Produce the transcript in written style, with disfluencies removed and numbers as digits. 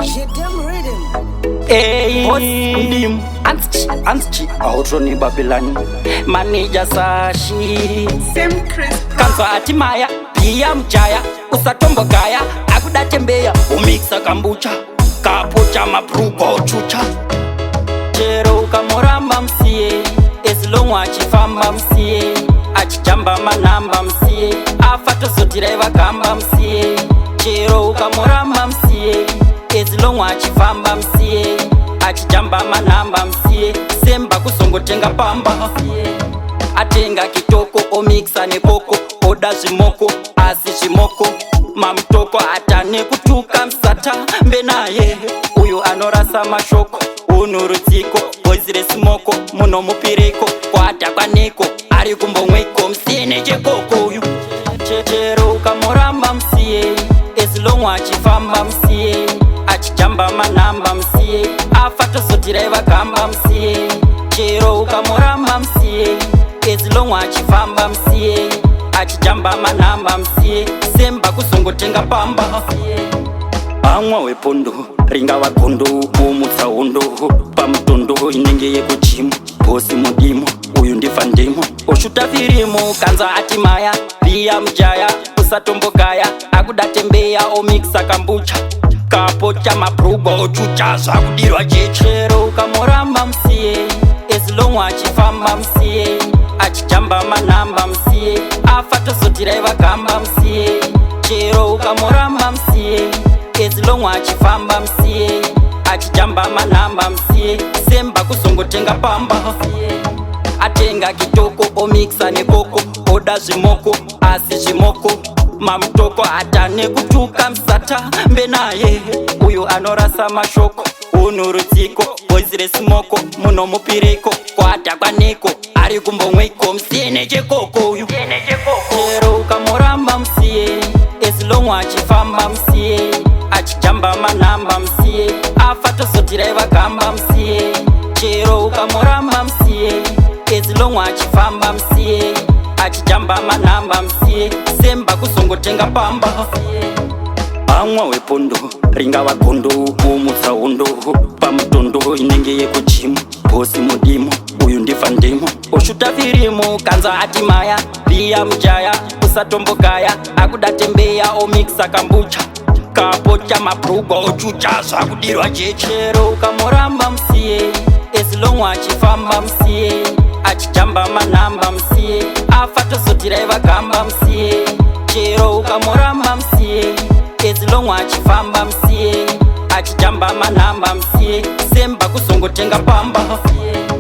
Jidim Riddim. Hey, Mudimu, Antchi, Altron Babylon, Manager Sashi, Samcris. Kanza atimaya, pia mchaya, usatombo gaya, akudatembea, umixa kambucha, kapocha mapruko chucha. Chero ukamoramba msiye, esilongo achifamba msiye, achijamba manamba msiye, afato sotireva kamba msiye. Chero ukamoramba msiye, esilongo achifamba msiye, achijamba manamba msiye, semba kusongotenga pamba msiye. Atenga kitoko, omixa nekoko, oda zvimoko, asi zvimoko, mamtoko atane kutuka msata mbenaye, uyu anorasa mashoko, unurudziko, bozire simoko, muno mupireko, kwata kwaneko, ari kumbomweko, msiye nechekoko uyu. Chero ukamoramba msiye, esilongo achifamba msiye, achijamba manamba msiye, afato sotireva kamba msiye. Chero ukamoramba msiye, esilongo achifamba msiye, achijamba manamba msiye, semba kusongotenga pamba msiye. Pamwa wepondo, ringa wakondo, umutsaundo, pamutondo inenge yekuchimu, bosi Mudimu, uyu ndifandimo, oshuta firimo, kanza atimaya, pia mjaya, usatombogaya, akudatembeya, omixa kambucha, kapocha maprugo, ochucha, zvakudirwa chechero, ukamoramba msiye, esilongo achifamba msiye, achijamba manamba msiye, afato sotireva kamba msiye. Chero ukamoramba msiye, esilongo achifamba msiye, achijamba manamba msiye, semba kusongotenga pamba msiye. Atenga kitoko, omixa nekoko, oda zvimoko, asi zvimoko, mamtoko atane kutuka msata mbenaye, uyu anorasa mashoko, unurudziko, bozire simoko, muno mupireko, kwata kwaneko, ari kumbomweko, msiye nechekoko uyu. Chero ukamoramba msiye, esilongo achifamba msiye, achijamba manamba msiye, afato sotireva kamba msiye. Chero ukamoramba msiye, esilongo achifamba msiye, achijamba manamba msiye, semba kusongotenga pamba msiye. Pamwa wepondo, ringa wakondo, umutsaundo, pamutondo inenge yekuchimu, bosi Mudimu, uyu ndifandimo, oshuta firimo, kanza atimaya, pia mjaya, usatombogaya, akudatembeya, omixa kambucha, kapocha maprugo, ochucha, zvakudirwa chechero. Ukamoramba msiye, esilongo achifamba msiye, achijamba manamba msiye, afato sotireva kamba msiye. Chero ukamoramba msiye, esilongo achifamba msiye, achijamba manamba msiye, semba kusongotenga pamba msiye.